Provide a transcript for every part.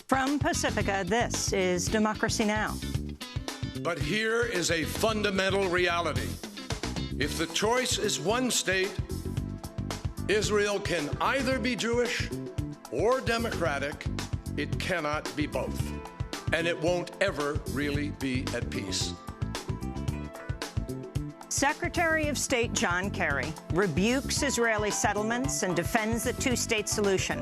From Pacifica, this is Democracy Now! But here is a fundamental reality. If the choice is one state, Israel can either be Jewish or democratic. It cannot be both. And it won't ever really be at peace. Secretary of State John Kerry rebukes Israeli settlements and defends the two-state solution.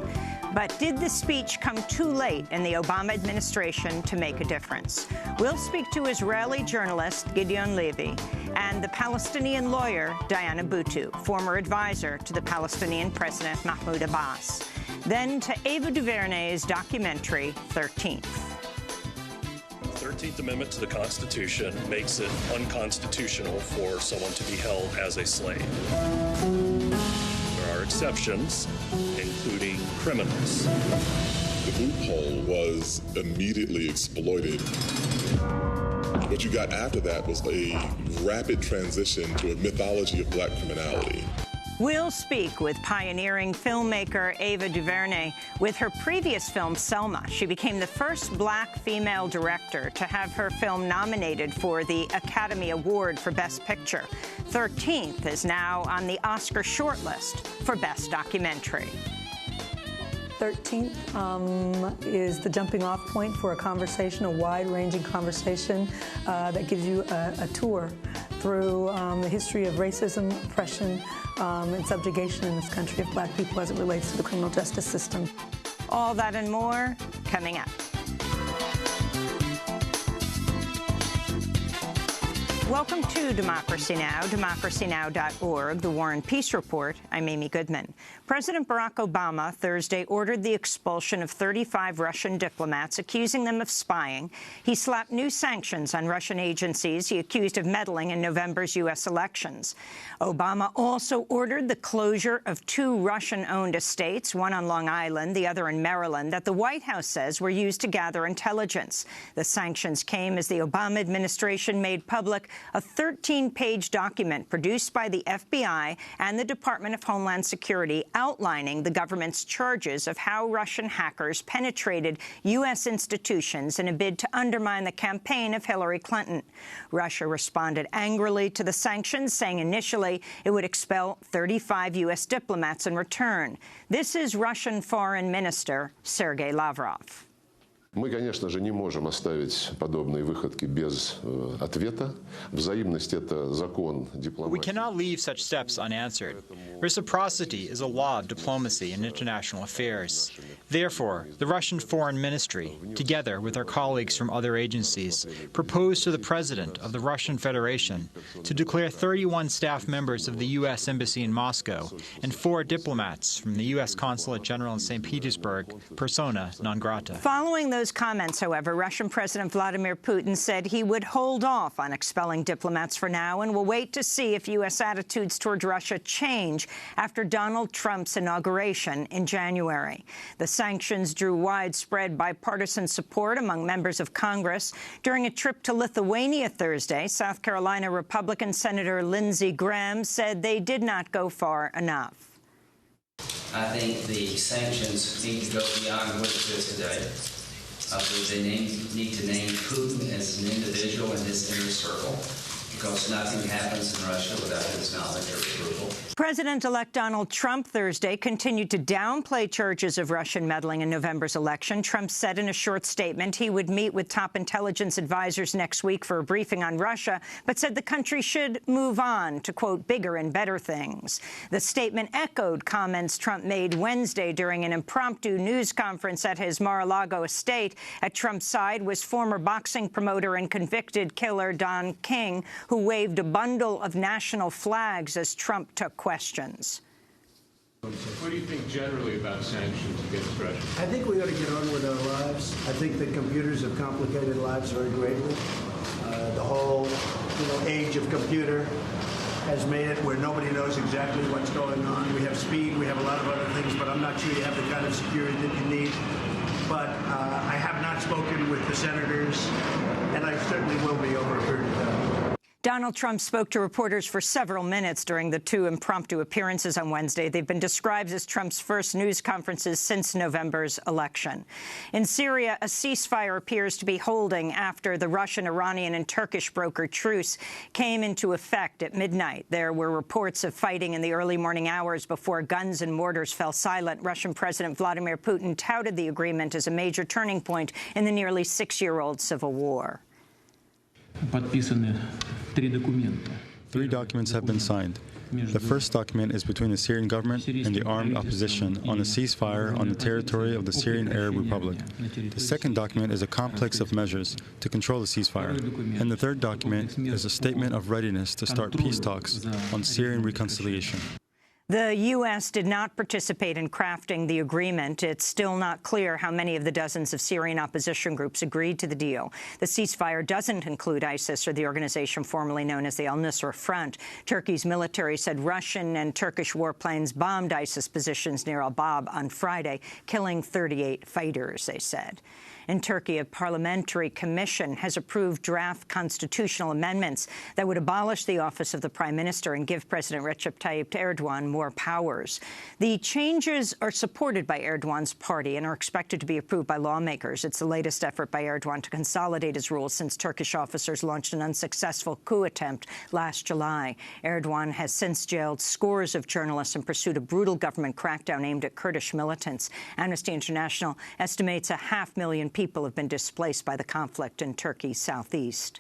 But did the speech come too late in the Obama administration to make a difference? We'll speak to Israeli journalist Gideon Levy and the Palestinian lawyer Diana Buttu, former advisor to the Palestinian President Mahmoud Abbas. Then to Ava DuVernay's documentary, 13th. The 13th Amendment to the Constitution makes it unconstitutional for someone to be held as a slave. There are exceptions, including criminals. The loophole was immediately exploited. What you got after that was a rapid transition to a mythology of black criminality. We'll speak with pioneering filmmaker Ava DuVernay. With her previous film, Selma, she became the first black female director to have her film nominated for the Academy Award for Best Picture. 13th is now on the Oscar shortlist for Best Documentary. 13th is the jumping-off point for a conversation, a wide-ranging conversation that gives you a tour through the history of racism, oppression, and subjugation in this country of black people as it relates to the criminal justice system. All that and more coming up. Welcome to Democracy Now!, democracynow.org, the War and Peace Report. I'm Amy Goodman. President Barack Obama Thursday ordered the expulsion of 35 Russian diplomats, accusing them of spying. He slapped new sanctions on Russian agencies he accused of meddling in November's U.S. elections. Obama also ordered the closure of 2 Russian-owned estates, one on Long Island, the other in Maryland, that the White House says were used to gather intelligence. The sanctions came as the Obama administration made public a 13-page document produced by the FBI and the Department of Homeland Security outlining the government's charges of how Russian hackers penetrated U.S. institutions in a bid to undermine the campaign of Hillary Clinton. Russia responded angrily to the sanctions, saying initially it would expel 35 U.S. diplomats in return. This is Russian Foreign Minister Sergei Lavrov. Мы, конечно же, не можем оставить подобные выходки без ответа. Взаимность – это закон дипломатии. We cannot leave such steps unanswered. Reciprocity is a law of diplomacy and international affairs. Therefore, the Russian Foreign Ministry, together with our colleagues from other agencies, proposed to the President of the Russian Federation to declare 31 staff members of the U.S. Embassy in Moscow and 4 diplomats from the U.S. Consulate General in St. Petersburg persona non grata. Following those comments, however, Russian President Vladimir Putin said he would hold off on expelling diplomats for now and will wait to see if U.S. attitudes toward Russia change after Donald Trump's inauguration in January. The sanctions drew widespread bipartisan support among members of Congress. During a trip to Lithuania Thursday, South Carolina Republican Senator Lindsey Graham said they did not go far enough. I think the sanctions need to go beyond what it is today. I believe they need to name Putin as an individual in his inner circle, because nothing happens in Russia without his knowledge or approval. President-elect Donald Trump Thursday continued to downplay charges of Russian meddling in November's election. Trump said in a short statement he would meet with top intelligence advisors next week for a briefing on Russia, but said the country should move on to, quote, bigger and better things. The statement echoed comments Trump made Wednesday during an impromptu news conference at his Mar-a-Lago estate. At Trump's side was former boxing promoter and convicted killer Don King, who waved a bundle of national flags as Trump took questions. What do you think generally about sanctions against Russia? I think we ought to get on with our lives. I think that computers have complicated lives very greatly. The whole, age of computer has made it where nobody knows exactly what's going on. We have speed, we have a lot of other things, but I'm not sure you have the kind of security that you need. But I have not spoken with the senators, and I certainly will be over a period of time. Donald Trump spoke to reporters for several minutes during the two impromptu appearances on Wednesday. They've been described as Trump's first news conferences since November's election. In Syria, a ceasefire appears to be holding after the Russian, Iranian and Turkish brokered truce came into effect at midnight. There were reports of fighting in the early morning hours before guns and mortars fell silent. Russian President Vladimir Putin touted the agreement as a major turning point in the nearly six-year-old civil war. Three documents have been signed. The first document is between the Syrian government and the armed opposition on a ceasefire on the territory of the Syrian Arab Republic. The second document is a complex of measures to control the ceasefire. And the third document is a statement of readiness to start peace talks on Syrian reconciliation. The U.S. did not participate in crafting the agreement. It's still not clear how many of the dozens of Syrian opposition groups agreed to the deal. The ceasefire doesn't include ISIS or the organization formerly known as the al-Nusra Front. Turkey's military said Russian and Turkish warplanes bombed ISIS positions near al-Bab on Friday, killing 38 fighters, they said. In Turkey, a parliamentary commission has approved draft constitutional amendments that would abolish the office of the prime minister and give President Recep Tayyip Erdogan more powers. The changes are supported by Erdogan's party and are expected to be approved by lawmakers. It's the latest effort by Erdogan to consolidate his rule since Turkish officers launched an unsuccessful coup attempt last July. Erdogan has since jailed scores of journalists and pursued a brutal government crackdown aimed at Kurdish militants. Amnesty International estimates 500,000 people have been displaced by the conflict in Turkey's southeast.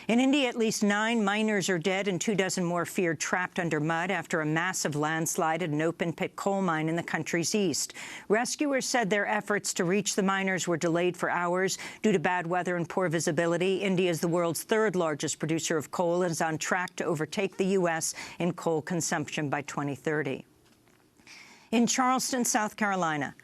In India, at least 9 miners are dead and 24 more feared trapped under mud after a massive landslide at an open-pit coal mine in the country's east. Rescuers said their efforts to reach the miners were delayed for hours due to bad weather and poor visibility. India is the world's third-largest producer of coal and is on track to overtake the U.S. in coal consumption by 2030. In Charleston, South Carolina,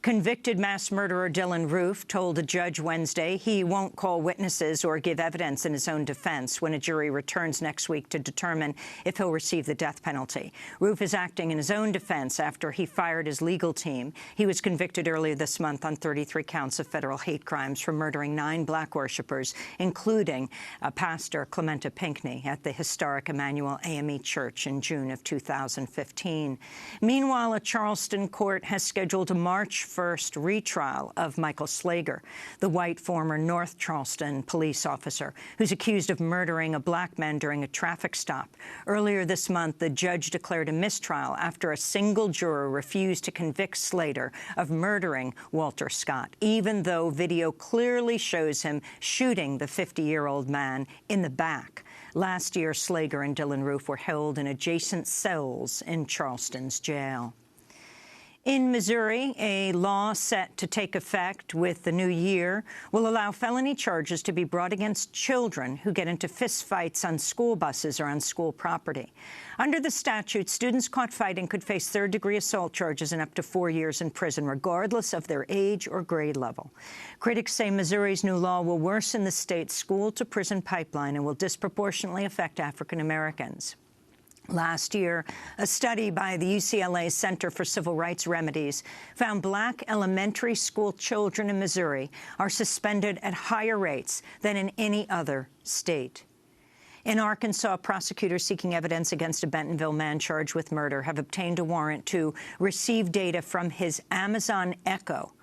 convicted mass murderer Dylan Roof told a judge Wednesday he won't call witnesses or give evidence in his own defense when a jury returns next week to determine if he'll receive the death penalty. Roof is acting in his own defense after he fired his legal team. He was convicted earlier this month on 33 counts of federal hate crimes for murdering 9 black worshipers, including Pastor Clementa Pinckney at the historic Emmanuel AME Church in June of 2015. Meanwhile, a Charleston court has scheduled a March 1st retrial of Michael Slager, the white former North Charleston police officer who's accused of murdering a black man during a traffic stop. Earlier this month, the judge declared a mistrial after a single juror refused to convict Slater of murdering Walter Scott, even though video clearly shows him shooting the 50-year-old man in the back. Last year, Slager and Dylan Roof were held in adjacent cells in Charleston's jail. In Missouri, a law set to take effect with the new year will allow felony charges to be brought against children who get into fistfights on school buses or on school property. Under the statute, students caught fighting could face third-degree assault charges and up to 4 years in prison, regardless of their age or grade level. Critics say Missouri's new law will worsen the state's school-to-prison pipeline and will disproportionately affect African Americans. Last year, a study by the UCLA Center for Civil Rights Remedies found black elementary school children in Missouri are suspended at higher rates than in any other state. In Arkansas, prosecutors seeking evidence against a Bentonville man charged with murder have obtained a warrant to receive data from his Amazon Echo,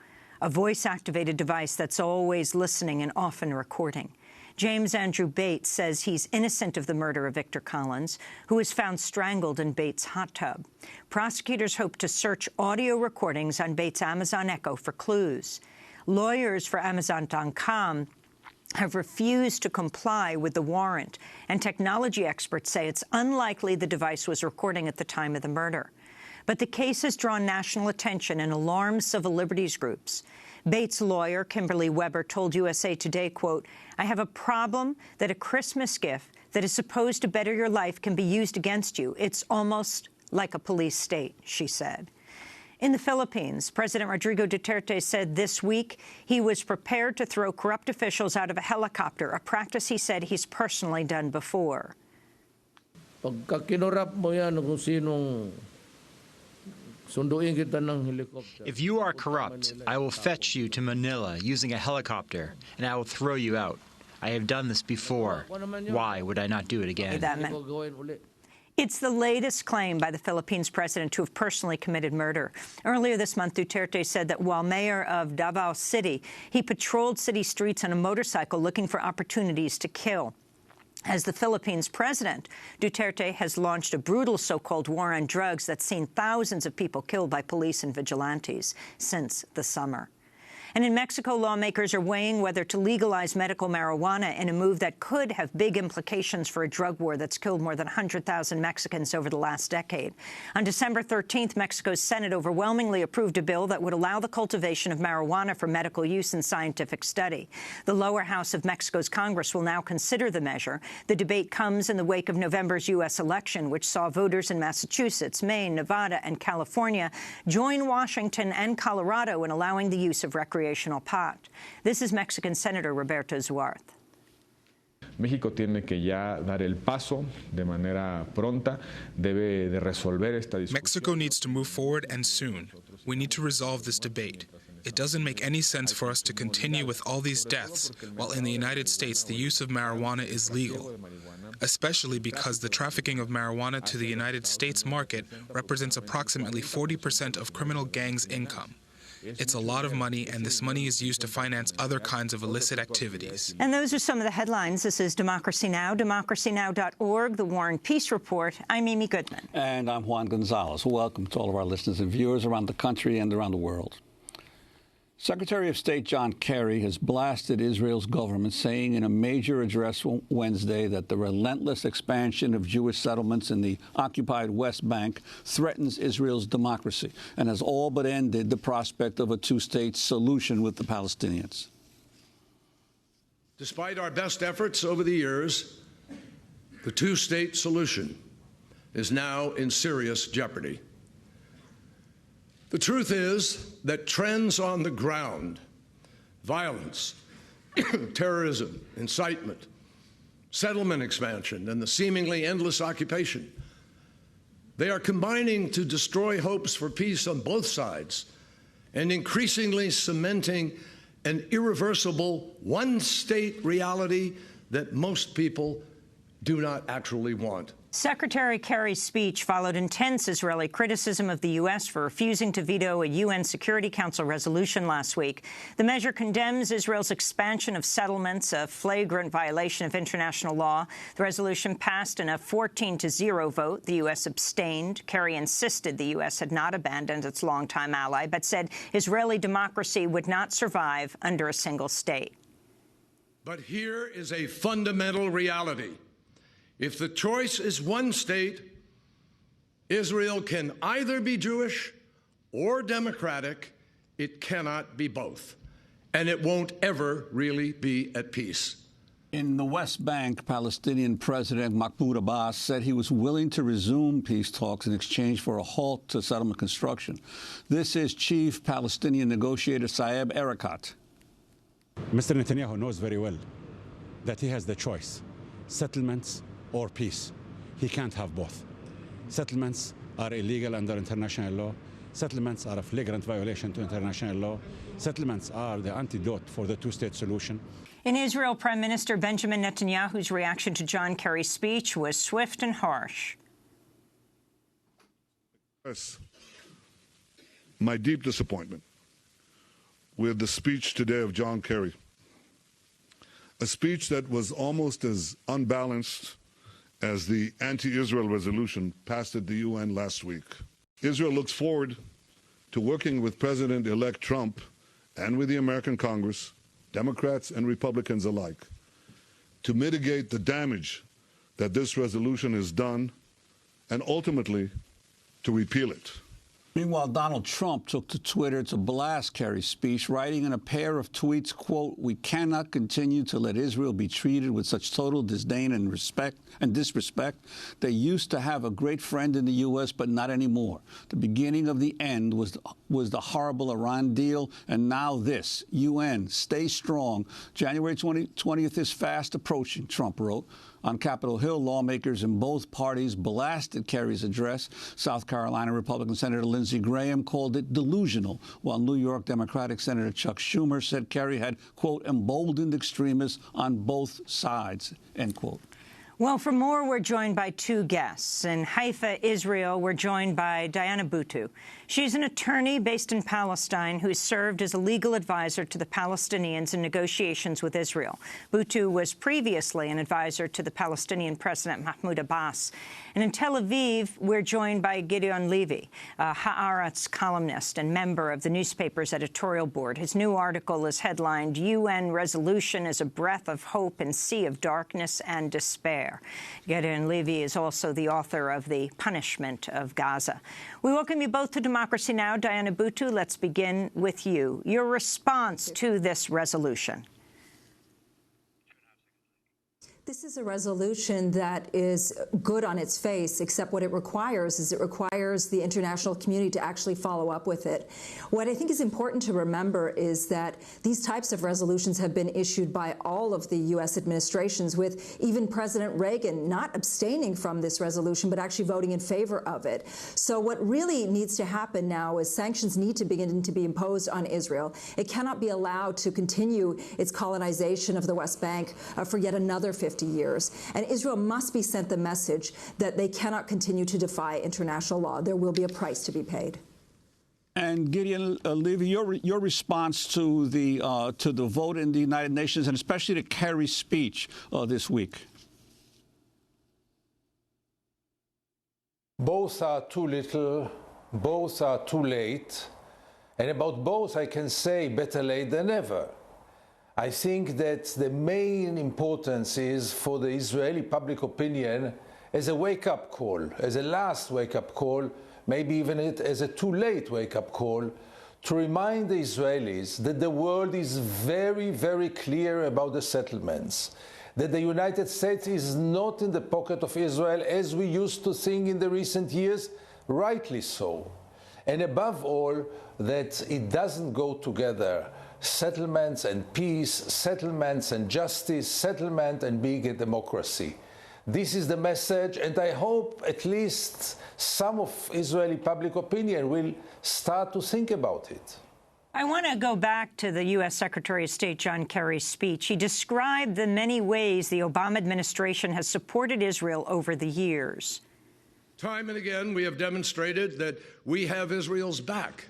a voice-activated device that's always listening and often recording. James Andrew Bates says he's innocent of the murder of Victor Collins, who was found strangled in Bates' hot tub. Prosecutors hope to search audio recordings on Bates' Amazon Echo for clues. Lawyers for Amazon.com have refused to comply with the warrant, and technology experts say it's unlikely the device was recording at the time of the murder. But the case has drawn national attention and alarmed civil liberties groups. Bates' lawyer, Kimberly Weber, told USA Today, quote, "I have a problem that a Christmas gift that is supposed to better your life can be used against you. It's almost like a police state," she said. In the Philippines, President Rodrigo Duterte said this week he was prepared to throw corrupt officials out of a helicopter, a practice he said he's personally done before. Pagka kinurap mo yan kung sinong If you are corrupt, I will fetch you to Manila using a helicopter, and I will throw you out. I have done this before. Why would I not do it again? It's the latest claim by the Philippines president to have personally committed murder. Earlier this month, Duterte said that while mayor of Davao City, he patrolled city streets on a motorcycle looking for opportunities to kill. As the Philippines president, Duterte has launched a brutal so-called war on drugs that's seen thousands of people killed by police and vigilantes since the summer. And in Mexico, lawmakers are weighing whether to legalize medical marijuana in a move that could have big implications for a drug war that's killed more than 100,000 Mexicans over the last decade. On December 13th, Mexico's Senate overwhelmingly approved a bill that would allow the cultivation of marijuana for medical use and scientific study. The lower house of Mexico's Congress will now consider the measure. The debate comes in the wake of November's U.S. election, which saw voters in Massachusetts, Maine, Nevada, and California join Washington and Colorado in allowing the use of recreational pot. This is Mexican Senator Roberto Zuarth. México tiene que ya dar el paso de manera pronta, debe de resolver esta discusión. Mexico needs to move forward, and soon. We need to resolve this debate. It doesn't make any sense for us to continue with all these deaths while in the United States the use of marijuana is legal, especially because the trafficking of marijuana to the United States market represents approximately 40% of criminal gangs' income. It's a lot of money, and this money is used to finance other kinds of illicit activities. And those are some of the headlines. This is Democracy Now!, democracynow.org, The War and Peace Report. I'm Amy Goodman. And I'm Juan Gonzalez. Welcome to all of our listeners and viewers around the country and around the world. Secretary of State John Kerry has blasted Israel's government, saying in a major address Wednesday that the relentless expansion of Jewish settlements in the occupied West Bank threatens Israel's democracy and has all but ended the prospect of a two-state solution with the Palestinians. Despite our best efforts over the years, the two-state solution is now in serious jeopardy. The truth is that trends on the ground, violence, terrorism, incitement, settlement expansion, and the seemingly endless occupation, they are combining to destroy hopes for peace on both sides and increasingly cementing an irreversible one-state reality that most people do not actually want. Secretary Kerry's speech followed intense Israeli criticism of the U.S. for refusing to veto a UN Security Council resolution last week. The measure condemns Israel's expansion of settlements, a flagrant violation of international law. The resolution passed in a 14-0 vote. The U.S. abstained. Kerry insisted the U.S. had not abandoned its longtime ally, but said Israeli democracy would not survive under a single state. But here is a fundamental reality. If the choice is one state, Israel can either be Jewish or democratic. It cannot be both. And it won't ever really be at peace. In the West Bank, Palestinian President Mahmoud Abbas said he was willing to resume peace talks in exchange for a halt to settlement construction. This is Chief Palestinian Negotiator Saeb Erekat. Mr. Netanyahu knows very well that he has the choice, settlements or peace. He can't have both. Settlements are illegal under international law. Settlements are a flagrant violation to international law. Settlements are the antidote for the two-state solution. In Israel, Prime Minister Benjamin Netanyahu's reaction to John Kerry's speech was swift and harsh. Yes. My deep disappointment with the speech today of John Kerry. A speech that was almost as unbalanced as the anti-Israel resolution passed at the UN last week. Israel looks forward to working with President-elect Trump and with the American Congress, Democrats and Republicans alike, to mitigate the damage that this resolution has done and ultimately to repeal it. Meanwhile, Donald Trump took to Twitter to blast Kerry's speech, writing in a pair of tweets, quote, "We cannot continue to let Israel be treated with such total disdain and disrespect. They used to have a great friend in the U.S., but not anymore. The beginning of the end was the horrible Iran deal, and now this. UN, stay strong. January 20th is fast approaching," Trump wrote. On Capitol Hill, lawmakers in both parties blasted Kerry's address. South Carolina Republican Senator Lindsey Graham called it delusional, while New York Democratic Senator Chuck Schumer said Kerry had, quote, emboldened extremists on both sides, end quote. Well, for more, we're joined by two guests. In Haifa, Israel, we're joined by Diana Buttu. She's an attorney based in Palestine who served as a legal advisor to the Palestinians in negotiations with Israel. Buttu was previously an advisor to the Palestinian President Mahmoud Abbas. And in Tel Aviv, we're joined by Gideon Levy, a Haaretz columnist and member of the newspaper's editorial board. His new article is headlined, UN Resolution is a Breath of Hope in Sea of Darkness and Despair. Gideon Levy is also the author of The Punishment of Gaza. We welcome you both to Democracy Now! Diana Buttu, let's begin with you. Your response to this resolution. This is a resolution that is good on its face, except what it requires is it requires the international community to actually follow up with it. What I think is important to remember is that these types of resolutions have been issued by all of the U.S. administrations, with even President Reagan not abstaining from this resolution, but actually voting in favor of it. So what really needs to happen now is sanctions need to begin to be imposed on Israel. It cannot be allowed to continue its colonization of the West Bank for yet another 50 years. And Israel must be sent the message that they cannot continue to defy international law. There will be a price to be paid. And Gideon Levy, your response to the vote in the United Nations, and especially to Kerry's speech this week. Both are too little, both are too late, and about both I can say better late than never. I think that the main importance is for the Israeli public opinion as a wake-up call, as a last wake-up call, maybe even as a too late wake-up call, to remind the Israelis that the world is very, very clear about the settlements, that the United States is not in the pocket of Israel as we used to think in the recent years, rightly so. And above all, that it doesn't go together. Settlements and peace, settlements and justice, settlement and being a democracy. This is the message, and I hope at least some of Israeli public opinion will start to think about it. I want to go back to the U.S. Secretary of State John Kerry's speech. He described the many ways the Obama administration has supported Israel over the years. Time and again, we have demonstrated that we have Israel's back.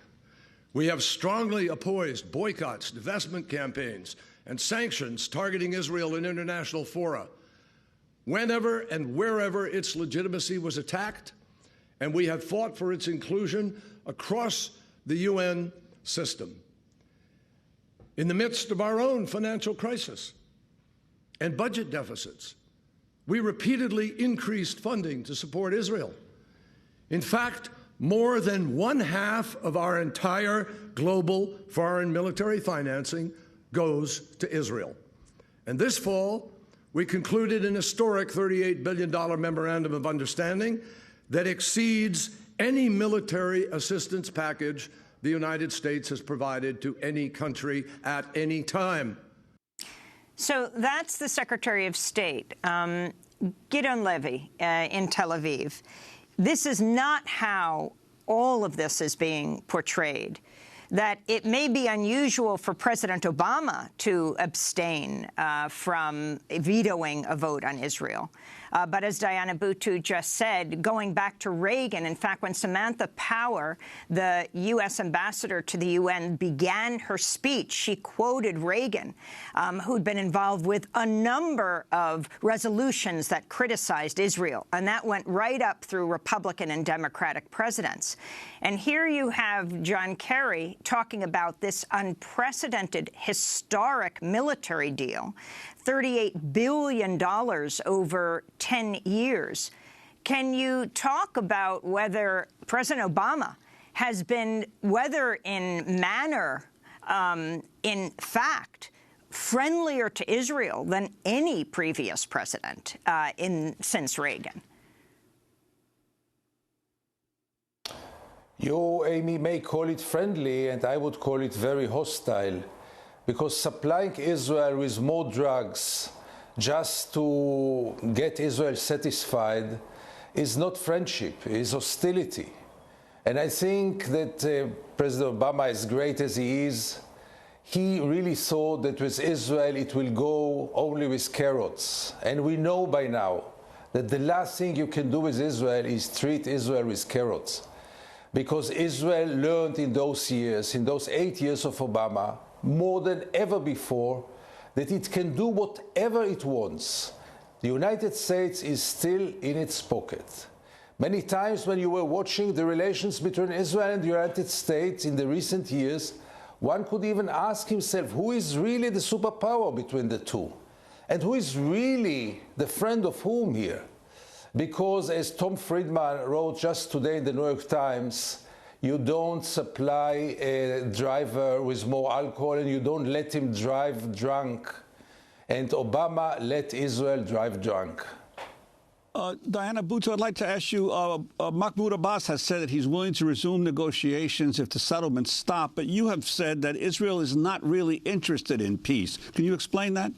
We have strongly opposed boycotts, divestment campaigns, and sanctions targeting Israel in international fora, whenever and wherever its legitimacy was attacked, and we have fought for its inclusion across the UN system. In the midst of our own financial crisis and budget deficits, we repeatedly increased funding to support Israel. In fact, more than 1/2 of our entire global foreign military financing goes to Israel. And this fall, we concluded an historic $38 billion memorandum of understanding that exceeds any military assistance package the United States has provided to any country at any time. So that's the Secretary of State, Gideon Levy, in Tel Aviv. This is not how all of this is being portrayed, that it may be unusual for President Obama to abstain from vetoing a vote on Israel. But as Diana Buttu just said, going back to Reagan, in fact, when Samantha Power, the U.S. ambassador to the UN, began her speech, she quoted Reagan, who'd been involved with a number of resolutions that criticized Israel. And that went right up through Republican and Democratic presidents. And here you have John Kerry talking about this unprecedented, historic military deal, $38 billion over 10 years. Can you talk about whether President Obama has been, whether in manner, in fact, friendlier to Israel than any previous president since Reagan? You, Amy, may call it friendly, and I would call it very hostile, because supplying Israel with more drugs, just to get Israel satisfied is not friendship, is hostility. And I think that President Obama, as great as he is, he really thought that with Israel it will go only with carrots. And we know by now that the last thing you can do with Israel is treat Israel with carrots. Because Israel learned in those years, in those 8 years of Obama, more than ever before, that it can do whatever it wants. The United States is still in its pocket. Many times when you were watching the relations between Israel and the United States in the recent years, one could even ask himself, who is really the superpower between the two? And who is really the friend of whom here? Because as Tom Friedman wrote just today in the New York Times, you don't supply a driver with more alcohol and you don't let him drive drunk. And Obama let Israel drive drunk. Diana Buttu, I'd like to ask you, Mahmoud Abbas has said that he's willing to resume negotiations if the settlements stop, but you have said that Israel is not really interested in peace. Can you explain that?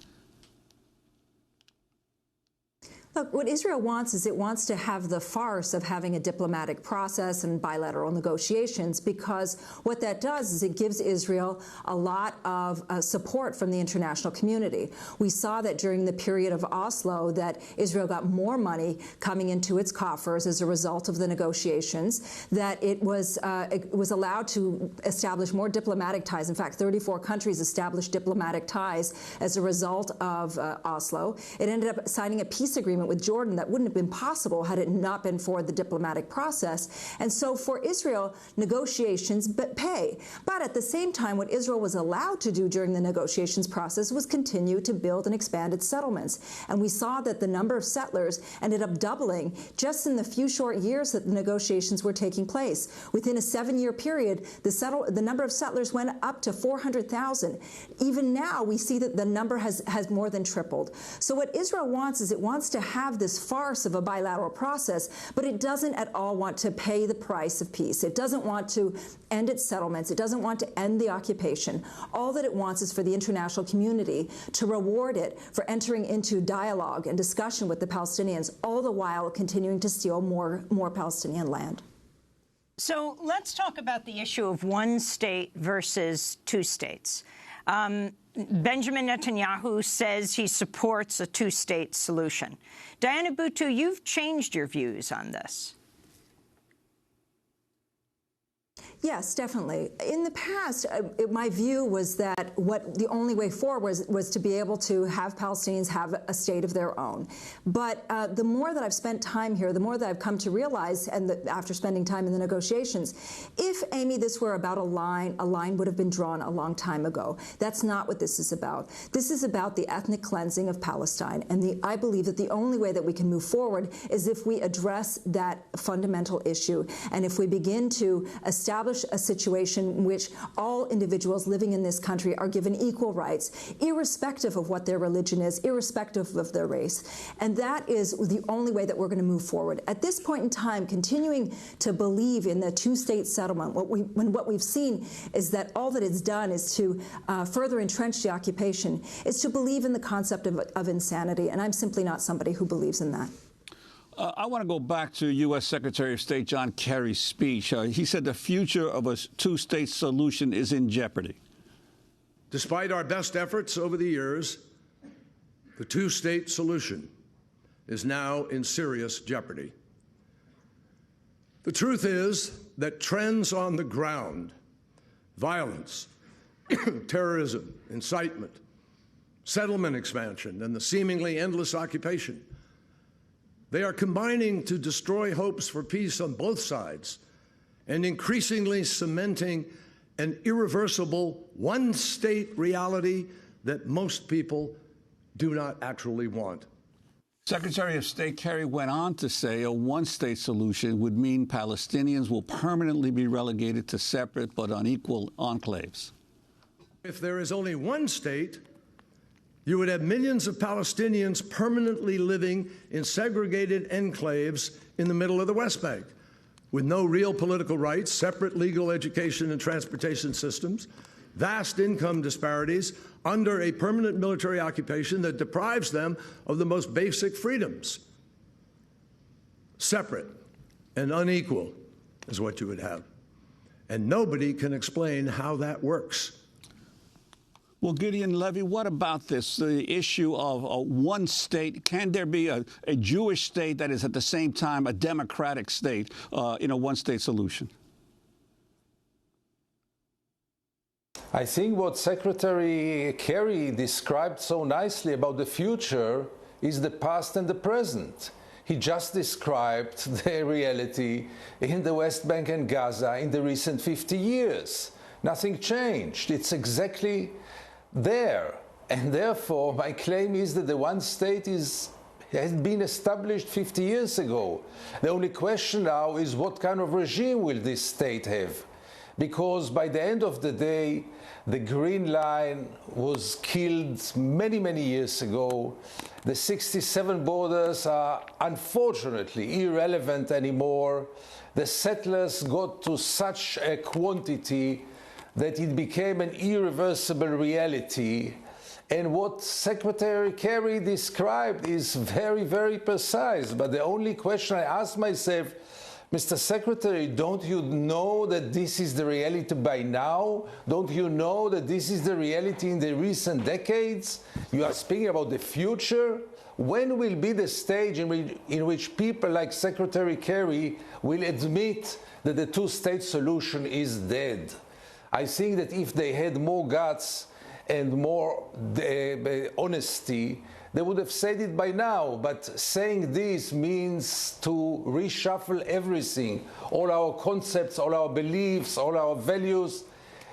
Look, what Israel wants is it wants to have the farce of having a diplomatic process and bilateral negotiations, because what that does is it gives Israel a lot of support from the international community. We saw that during the period of Oslo that Israel got more money coming into its coffers as a result of the negotiations, that it was allowed to establish more diplomatic ties. In fact, 34 countries established diplomatic ties as a result of Oslo. It ended up signing a peace agreement with Jordan that wouldn't have been possible had it not been for the diplomatic process. And so for Israel, negotiations pay. But at the same time, what Israel was allowed to do during the negotiations process was continue to build and expand its settlements. And we saw that the number of settlers ended up doubling just in the few short years that the negotiations were taking place. Within a 7-year period, the number of settlers went up to 400,000. Even now, we see that the number has more than tripled. So what Israel wants is it wants to have this farce of a bilateral process, but it doesn't at all want to pay the price of peace. It doesn't want to end its settlements. It doesn't want to end the occupation. All that it wants is for the international community to reward it for entering into dialogue and discussion with the Palestinians, all the while continuing to steal more Palestinian land. So let's talk about the issue of one state versus two states. Benjamin Netanyahu says he supports a two-state solution. Diana Buttu, you've changed your views on this. Yes, definitely. In the past, my view was that the only way forward was to be able to have Palestinians have a state of their own. But the more that I've spent time here, the more that I've come to realize, and after spending time in the negotiations, if, Amy, this were about a line would have been drawn a long time ago. That's not what this is about. This is about the ethnic cleansing of Palestine. And I believe that the only way that we can move forward is if we address that fundamental issue, and if we begin to establish a situation in which all individuals living in this country are given equal rights, irrespective of what their religion is, irrespective of their race. And that is the only way that we're going to move forward. At this point in time, continuing to believe in the two-state settlement, what we've seen is that all that it's done is to further entrench the occupation, is to believe in the concept of insanity. And I'm simply not somebody who believes in that. I want to go back to U.S. Secretary of State John Kerry's speech. He said the future of a two-state solution is in jeopardy. Despite our best efforts over the years, the two-state solution is now in serious jeopardy. The truth is that trends on the ground, violence, terrorism, incitement, settlement expansion, and the seemingly endless occupation, they are combining to destroy hopes for peace on both sides and increasingly cementing an irreversible one-state reality that most people do not actually want. Secretary of State Kerry went on to say a one-state solution would mean Palestinians will permanently be relegated to separate but unequal enclaves. If there is only one state, you would have millions of Palestinians permanently living in segregated enclaves in the middle of the West Bank, with no real political rights, separate legal education and transportation systems, vast income disparities under a permanent military occupation that deprives them of the most basic freedoms. Separate and unequal is what you would have. And nobody can explain how that works. Well, Gideon, Levy, what about this, the issue of one state? Can there be a Jewish state that is at the same time a democratic state in a one-state solution? I think what Secretary Kerry described so nicely about the future is the past and the present. He just described the reality in the West Bank and Gaza in the recent 50 years. Nothing changed. It's exactly there. And therefore, my claim is that the one state has been established 50 years ago. The only question now is what kind of regime will this state have? Because by the end of the day, the Green Line was killed many, many years ago. The 67 borders are unfortunately irrelevant anymore. The settlers got to such a quantity that it became an irreversible reality. And what Secretary Kerry described is very, very precise. But the only question I ask myself, Mr. Secretary, don't you know that this is the reality by now? Don't you know that this is the reality in the recent decades? You are speaking about the future. When will be the stage in which people like Secretary Kerry will admit that the two-state solution is dead? I think that if they had more guts and more honesty, they would have said it by now. But saying this means to reshuffle everything, all our concepts, all our beliefs, all our values.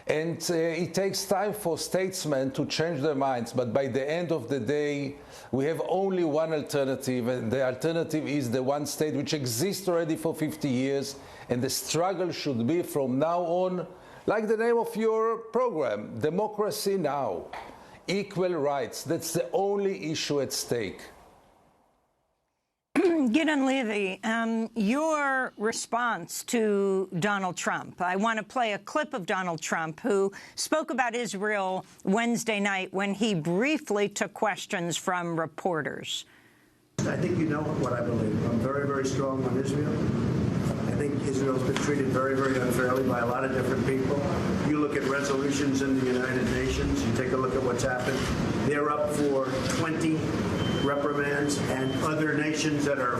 And it takes time for statesmen to change their minds. But by the end of the day, we have only one alternative. And the alternative is the one state which exists already for 50 years. And the struggle should be from now on, like the name of your program, Democracy Now! Equal rights. That's the only issue at stake. Gideon Levy, your response to Donald Trump. I want to play a clip of Donald Trump, who spoke about Israel Wednesday night when he briefly took questions from reporters. I think you know what I believe. I'm very, very strong on Israel. I think Israel's been treated very, very unfairly by a lot of different people. You look at resolutions in the United Nations, you take a look at what's happened. They're up for 20 reprimands, and other nations that are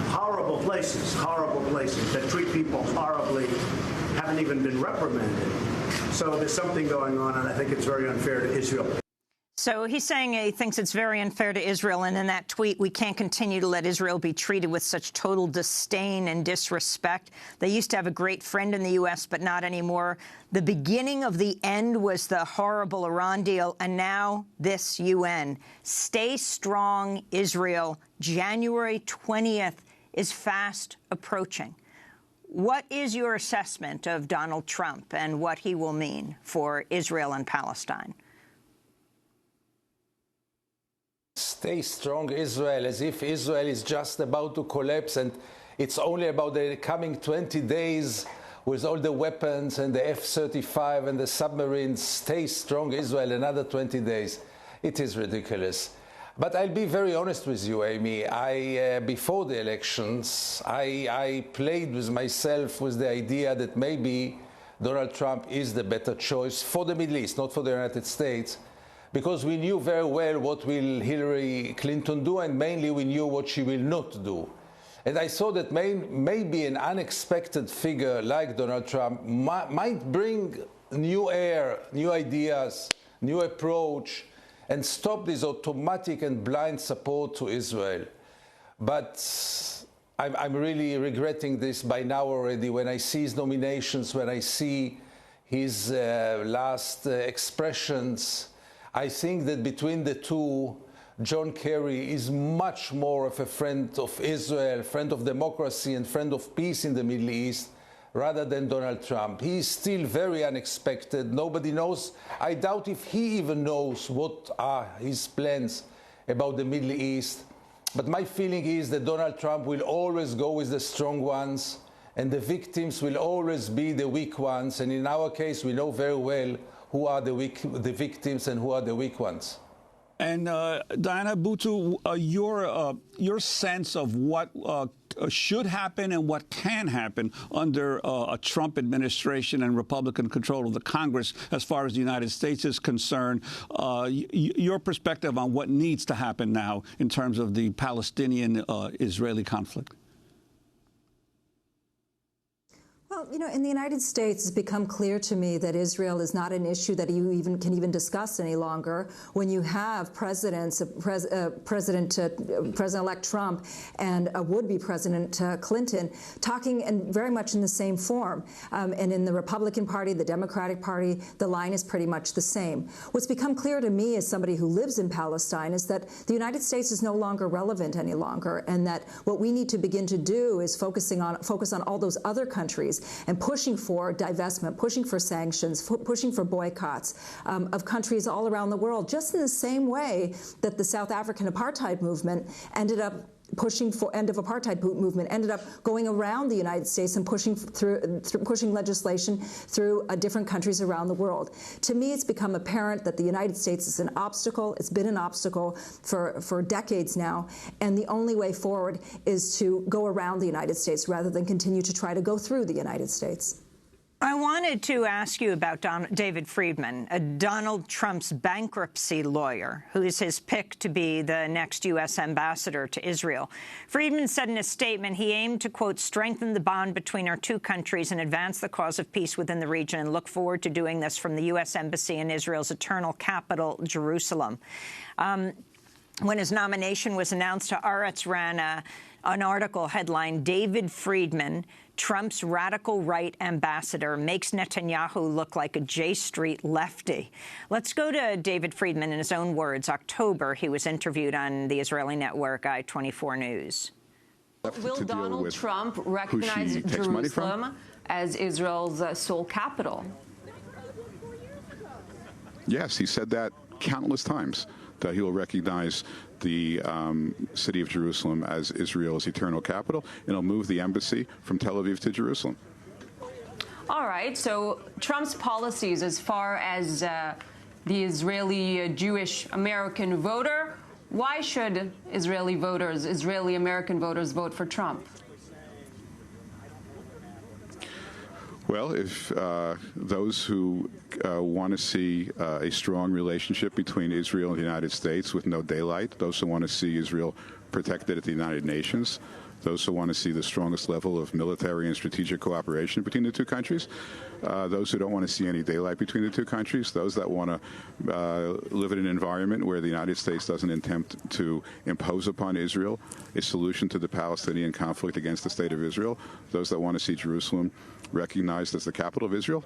horrible places that treat people horribly haven't even been reprimanded. So there's something going on, and I think it's very unfair to Israel. So he's saying he thinks it's very unfair to Israel, and in that tweet, we can't continue to let Israel be treated with such total disdain and disrespect. They used to have a great friend in the U.S., but not anymore. The beginning of the end was the horrible Iran deal, and now this UN. Stay strong, Israel. January 20th is fast approaching. What is your assessment of Donald Trump and what he will mean for Israel and Palestine? Stay strong, Israel, as if Israel is just about to collapse and it's only about the coming 20 days with all the weapons and the F-35 and the submarines. Stay strong, Israel, another 20 days. It is ridiculous. But I'll be very honest with you, Amy. Before the elections, I played with myself with the idea that maybe Donald Trump is the better choice for the Middle East, not for the United States, because we knew very well what will Hillary Clinton do, and mainly we knew what she will not do. And I thought that maybe an unexpected figure like Donald Trump might bring new air, new ideas, new approach, and stop this automatic and blind support to Israel. But I'm really regretting this by now already when I see his nominations, when I see his last expressions. I think that between the two, John Kerry is much more of a friend of Israel, friend of democracy, and friend of peace in the Middle East, rather than Donald Trump. He is still very unexpected. Nobody knows. I doubt if he even knows what are his plans about the Middle East. But my feeling is that Donald Trump will always go with the strong ones, and the victims will always be the weak ones. And in our case, we know very well who are the victims and who are the weak ones. And Diana, Buttu, your sense of what should happen and what can happen under a Trump administration and Republican control of the Congress as far as the United States is concerned, your perspective on what needs to happen now in terms of the Palestinian-Israeli conflict. Well, you know, in the United States, it's become clear to me that Israel is not an issue that you can even discuss any longer when you have President-elect Trump and a would-be President Clinton talking and very much in the same form. And in the Republican Party, the Democratic Party, the line is pretty much the same. What's become clear to me as somebody who lives in Palestine is that the United States is no longer relevant any longer, and that what we need to begin to do is focus on all those other countries and pushing for divestment, pushing for sanctions, pushing for boycotts of countries all around the world, just in the same way that the South African apartheid movement ended up pushing for end of apartheid movement, ended up going around the United States and pushing legislation through different countries around the world. To me, it's become apparent that the United States is an obstacle. It's been an obstacle for decades now, and the only way forward is to go around the United States rather than continue to try to go through the United States. I wanted to ask you about David Friedman, Donald Trump's bankruptcy lawyer, who is his pick to be the next U.S. ambassador to Israel. Friedman said in a statement he aimed to, quote, strengthen the bond between our two countries and advance the cause of peace within the region, and look forward to doing this from the U.S. Embassy in Israel's eternal capital, Jerusalem. When his nomination was announced, Haaretz ran an article headlined, David Friedman, Trump's radical right ambassador, makes Netanyahu look like a J Street lefty. Let's go to David Friedman in his own words. October, he was interviewed on the Israeli network I-24 News. Will Donald Trump recognize Jerusalem as Israel's sole capital? Yes, he said that countless times, that he will recognize the city of Jerusalem as Israel's eternal capital, and he'll move the embassy from Tel Aviv to Jerusalem. All right. So Trump's policies as far as the Israeli Jewish American voter, why should Israeli American voters vote for Trump? Well, if those who want to see a strong relationship between Israel and the United States with no daylight, those who want to see Israel protected at the United Nations, those who want to see the strongest level of military and strategic cooperation between the two countries, those who don't want to see any daylight between the two countries, those that want to live in an environment where the United States doesn't attempt to impose upon Israel a solution to the Palestinian conflict against the state of Israel, those that want to see Jerusalem recognized as the capital of Israel,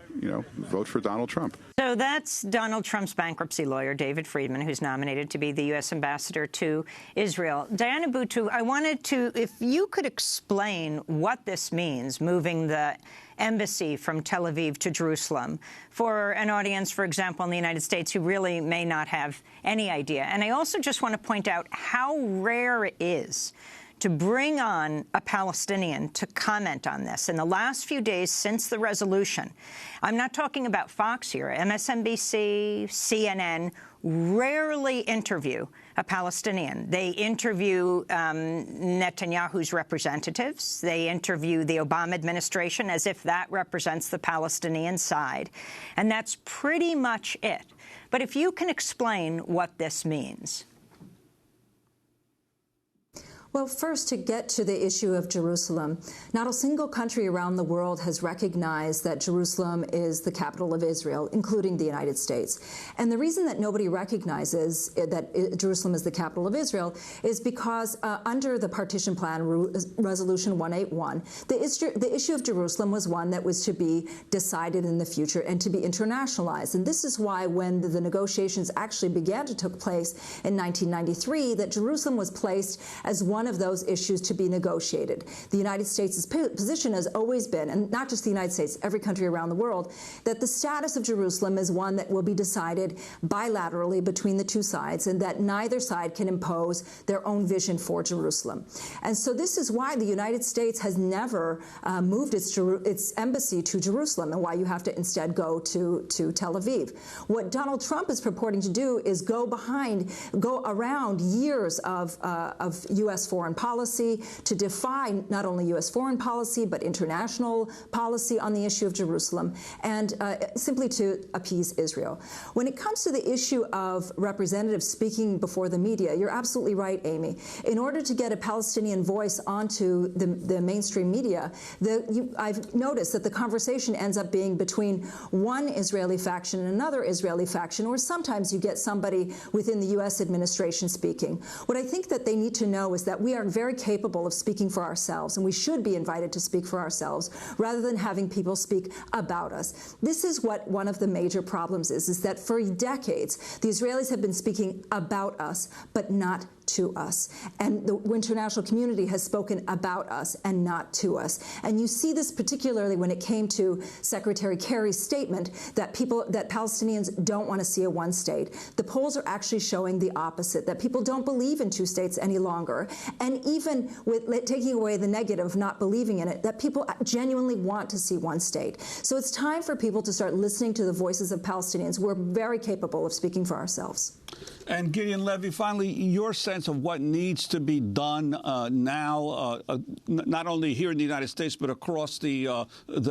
vote for Donald Trump. So that's Donald Trump's bankruptcy lawyer, David Friedman, who's nominated to be the U.S. ambassador to Israel. Diana Buttu, I wanted to, if you could explain what this means, moving the embassy from Tel Aviv to Jerusalem, for an audience, for example, in the United States who really may not have any idea. And I also just want to point out how rare it is to bring on a Palestinian to comment on this. In the last few days since the resolution, I'm not talking about Fox here, MSNBC, CNN, rarely interview a Palestinian. They interview Netanyahu's representatives. They interview the Obama administration as if that represents the Palestinian side. And that's pretty much it. But if you can explain what this means. Well, first, to get to the issue of Jerusalem, not a single country around the world has recognized that Jerusalem is the capital of Israel, including the United States. And the reason that nobody recognizes that Jerusalem is the capital of Israel is because under the partition plan, Resolution 181, the issue of Jerusalem was one that was to be decided in the future and to be internationalized. And this is why when the negotiations actually began to take place in 1993, that Jerusalem was placed as one one of those issues to be negotiated. The United States' position has always been, and not just the United States, every country around the world, that the status of Jerusalem is one that will be decided bilaterally between the two sides, and that neither side can impose their own vision for Jerusalem. And so this is why the United States has never moved its embassy to Jerusalem, and why you have to instead go to Tel Aviv. What Donald Trump is purporting to do is go around years of U.S. foreign policy to defy not only U.S. foreign policy, but international policy on the issue of Jerusalem, and simply to appease Israel. When it comes to the issue of representatives speaking before the media, you're absolutely right, Amy. In order to get a Palestinian voice onto the mainstream media, I've noticed that the conversation ends up being between one Israeli faction and another Israeli faction, or sometimes you get somebody within the U.S. administration speaking. What I think that they need to know is that we are very capable of speaking for ourselves, and we should be invited to speak for ourselves rather than having people speak about us. This is what one of the major problems is that for decades, the Israelis have been speaking about us, but not to us. And the international community has spoken about us and not to us. And you see this particularly when it came to Secretary Kerry's statement that Palestinians don't want to see a one state. The polls are actually showing the opposite, that people don't believe in two states any longer. And even with taking away the negative of not believing in it, that people genuinely want to see one state. So it's time for people to start listening to the voices of Palestinians. We're very capable of speaking for ourselves. And Gideon, Levy, finally, your sense of what needs to be done now, not only here in the United States, but across the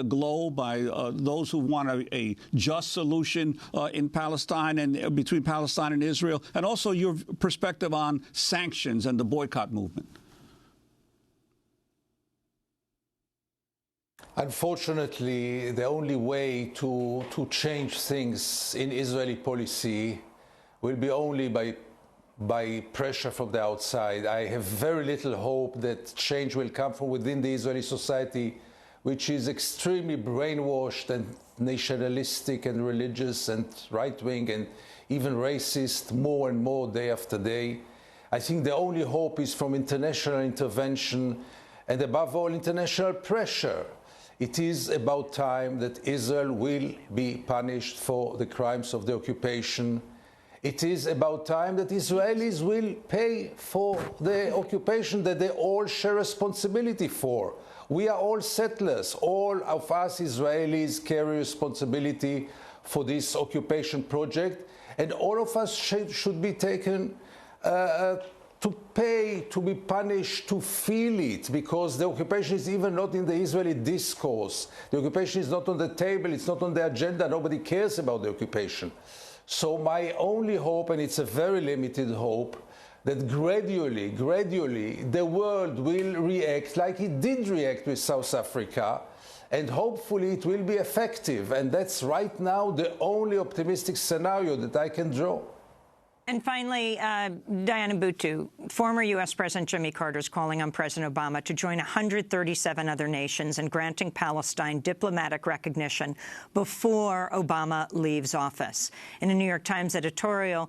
globe by those who want a just solution in Palestine and between Palestine and Israel, and also your perspective on sanctions and the boycott movement. Unfortunately, the only way to change things in Israeli policy will be only by pressure from the outside. I have very little hope that change will come from within the Israeli society, which is extremely brainwashed and nationalistic and religious and right-wing and even racist more and more day after day. I think the only hope is from international intervention and above all international pressure. It is about time that Israel will be punished for the crimes of the occupation. It is about time that Israelis will pay for the occupation that they all share responsibility for. We are all settlers. All of us Israelis carry responsibility for this occupation project, and all of us should be taken to pay, to be punished, to feel it, because the occupation is even not in the Israeli discourse. The occupation is not on the table, it's not on the agenda, nobody cares about the occupation. So my only hope, and it's a very limited hope, that gradually, the world will react like it did react with South Africa, and hopefully it will be effective. And that's right now the only optimistic scenario that I can draw. And finally, Diana Buttu, former U.S. President Jimmy Carter is calling on President Obama to join 137 other nations in granting Palestine diplomatic recognition before Obama leaves office. In a New York Times editorial,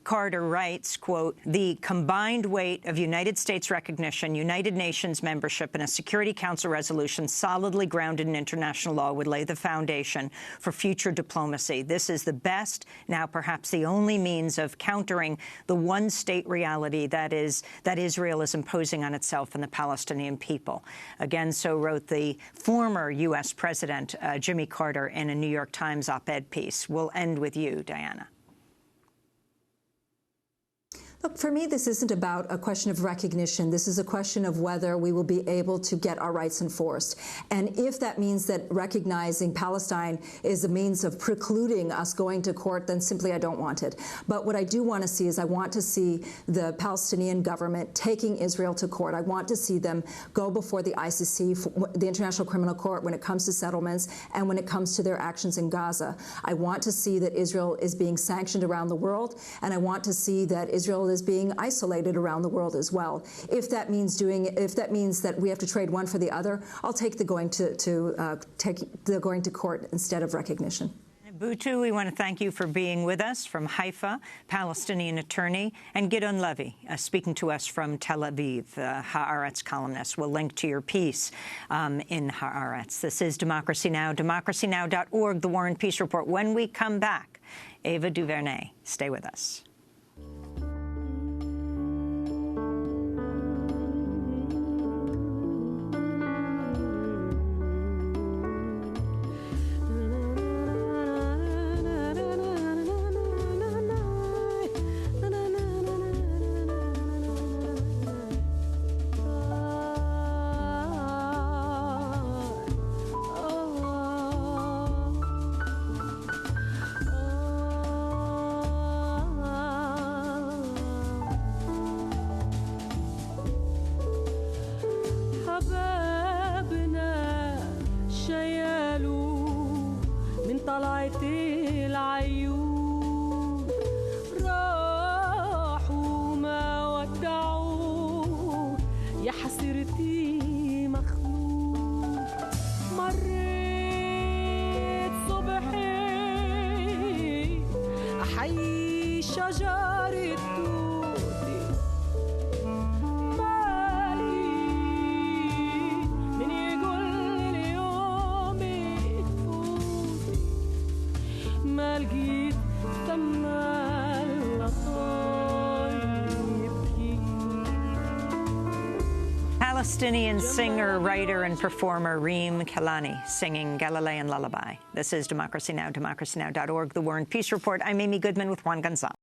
Carter writes, quote, "The combined weight of United States recognition, United Nations membership, and a Security Council resolution solidly grounded in international law would lay the foundation for future diplomacy. This is the best, now perhaps the only means of countering the one-state reality that Israel is imposing on itself and the Palestinian people." Again, so wrote the former U.S. President Jimmy Carter in a New York Times op-ed piece. We'll end with you, Diana. Look, for me, this isn't about a question of recognition. This is a question of whether we will be able to get our rights enforced. And if that means that recognizing Palestine is a means of precluding us going to court, then simply I don't want it. But what I do want to see is I want to see the Palestinian government taking Israel to court. I want to see them go before the ICC, the International Criminal Court, when it comes to settlements and when it comes to their actions in Gaza. I want to see that Israel is being sanctioned around the world, and I want to see that Israel is being isolated around the world as well. If that means that we have to trade one for the other, I'll take the going to court instead of recognition. Buttu, we want to thank you for being with us from Haifa, Palestinian attorney, and Gideon Levy, speaking to us from Tel Aviv, Haaretz columnist. We'll link to your piece in Haaretz. This is Democracy Now!, democracynow.org, The War and Peace Report. When we come back, Ava DuVernay. Stay with us. Palestinian singer, writer, and performer Reem Kelani singing Galilean Lullaby. This is Democracy Now!, democracynow.org, The War and Peace Report. I'm Amy Goodman with Juan Gonzalez.